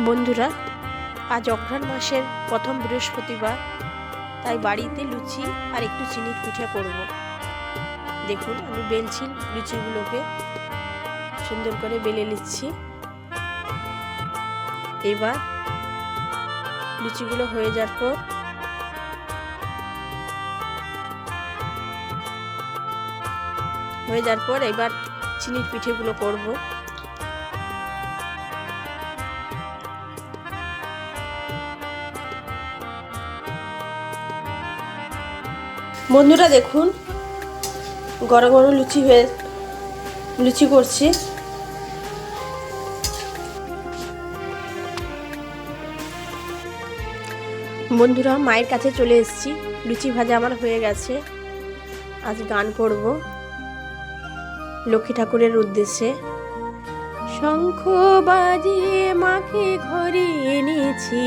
বন্ধুরা, আজ অঘ্রাণ মাসের প্রথম বৃহস্পতিবার, তাই বাড়িতে লুচি আর একটু চিনির পিঠা করব। দেখুন, আমি বেলছি, লুচিগুলোকে সুন্দর করে বেলে নিচ্ছি। এবার লুচিগুলো হয়ে যাওয়ার পর এবার চিনির পিঠেগুলো করব। বন্ধুরা দেখুন, গরম গরম লুচি করছি। বন্ধুরা, মায়ের কাছে চলে এসেছি। লুচি ভাজা আমার হয়ে গেছে। আজ গান করব লক্ষ্মী ঠাকুরের উদ্দেশ্যে। শঙ্খ বাজিয়ে মাকে ঘরে এনেছি,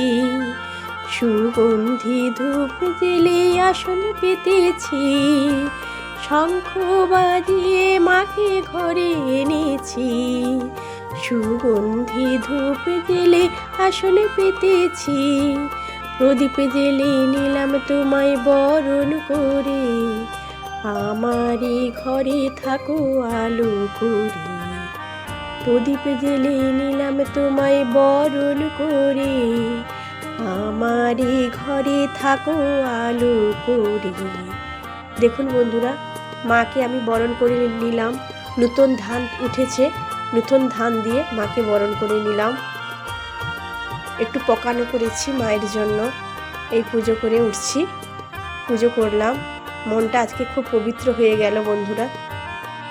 সুগন্ধি ধূপ জেলে আসন পেতেছি। শঙ্খ বাজিয়ে মাকে ঘরে এনেছি, সুগন্ধি ধূপ জেলে আসন পেতেছি। প্রদীপ জেলে নিলাম তোমায় বরণ করে, আমারই ঘরে থাকো আলো করে। প্রদীপ জেলে নিলাম তোমায় বরণ করে, আমারই ঘরে থাকো আলো করে। দেখুন বন্ধুরা, মাকে আমি বরণ করে নিলাম। নূতন ধান উঠেছে, নূতন ধান দিয়ে মাকে বরণ করে নিলাম। একটু পকানো করেছি মায়ের জন্য। এই পুজো করে উঠছি, পুজো করলাম। মনটা আজকে খুব পবিত্র হয়ে গেল বন্ধুরা।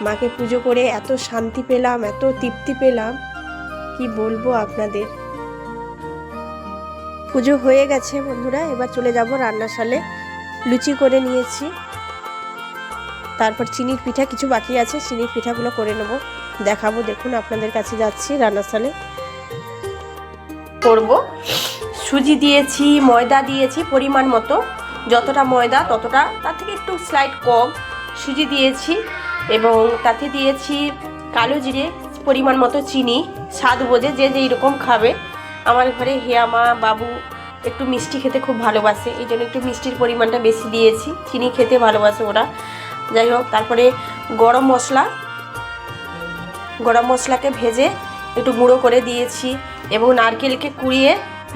মাকে পুজো করে এত শান্তি পেলাম, এত তৃপ্তি পেলাম, কি বলবো আপনাদের। পুজো হয়ে গেছে বন্ধুরা, এবার চলে যাব রান্নাশালে। লুচি করে নিয়েছি, তারপর চিনির পিঠা কিছু বাকি আছে, চিনির পিঠাগুলো করে নেব, দেখাবো। দেখুন, আপনাদের কাছে যাচ্ছি রান্নাশালে। করব সুজি দিয়েছি, ময়দা দিয়েছি পরিমাণ মতো। যতটা ময়দা ততটা, তার থেকে একটু স্লাইড কম সুজি দিয়েছি, এবং তাতে দিয়েছি কালো জিরে, পরিমাণ মতো চিনি, স্বাদ বোঝে যে যেরকম খাবে। আমার ঘরে হিয়ামা বাবু একটু মিষ্টি খেতে খুব ভালোবাসে, এই জন্য একটু মিষ্টির পরিমাণটা বেশি দিয়েছি। চিনি খেতে ভালোবাসে ওরা, যাই হোক। তারপরে গরম মশলাকে ভেজে একটু গুঁড়ো করে দিয়েছি, এবং নারকেলকে কুড়িয়ে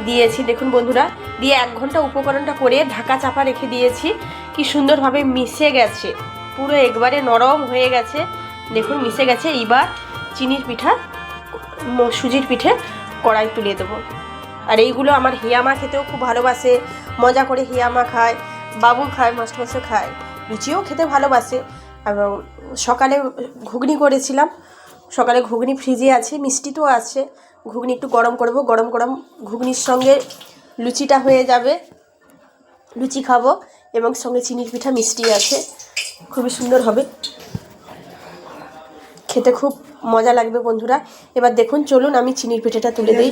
দিয়েছি। দেখুন বন্ধুরা, দিয়ে 1 ঘন্টা উপকরণটা করে ঢাকা চাপা রেখে দিয়েছি। কি সুন্দরভাবে মিশে গেছে, পুরো একবারে নরম হয়ে গেছে। দেখুন মিশে গেছে। এইবার সুজির পিঠে কড়াই তুলে দেবো। আর এইগুলো আমার হিয়ামা খেতেও খুব ভালোবাসে, মজা করে হিয়ামা খায়, বাবু খায়, মাস্টারমশাই খায়, লুচিও খেতে ভালোবাসে। এবং সকালে ঘুগনি করেছিলাম, সকালে ঘুগনি ফ্রিজে আছে, মিষ্টি তো আছে। ঘুগনি একটু গরম করব, গরম গরম ঘুগনির সঙ্গে লুচিটা হয়ে যাবে, লুচি খাবো। এবং সঙ্গে চিনির পিঠা মিষ্টি আছে, খুবই সুন্দর হবে, খেতে খুব মজা লাগবে বন্ধুরা। এবার দেখুন, চলুন আমি চিনির পিঠাটা তুলে দিই।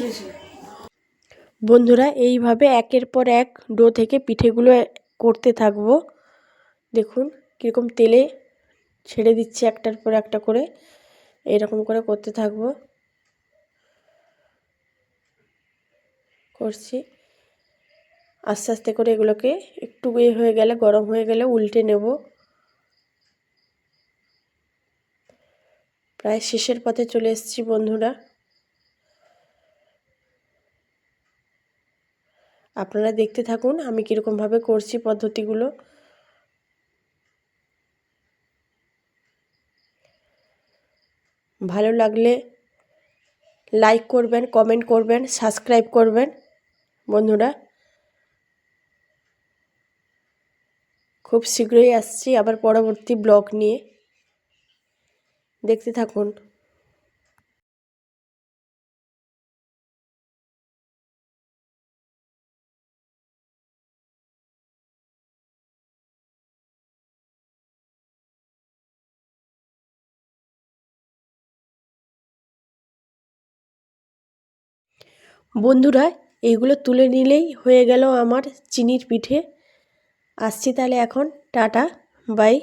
বন্ধুরা, এইভাবে একের পর এক ডো থেকে পিঠেগুলো করতে থাকবো। দেখুন কীরকম তেলে ছেড়ে দিচ্ছে একটার পর একটা করে, এরকম করে করতে থাকবো। করছি আস্তে আস্তে করে, এগুলোকে একটু হয়ে গেলে, গরম হয়ে গেলে উল্টে নেব। প্রায় শেষের পথে চলে এসেছি বন্ধুরা। আপনারা দেখতে থাকুন আমি কীরকমভাবে করছি পদ্ধতিগুলো। ভালো লাগলে লাইক করবেন, কমেন্ট করবেন, সাবস্ক্রাইব করবেন বন্ধুরা। খুব শীঘ্রই আসছি আবার পরবর্তী ব্লগ নিয়ে, দেখতে থাকুন। বন্ধুরা, এইগুলো তুলে নিলেই হয়ে গেল আমার চিনির পিঠে। আসছি তাহলে এখন, টাটা বাই।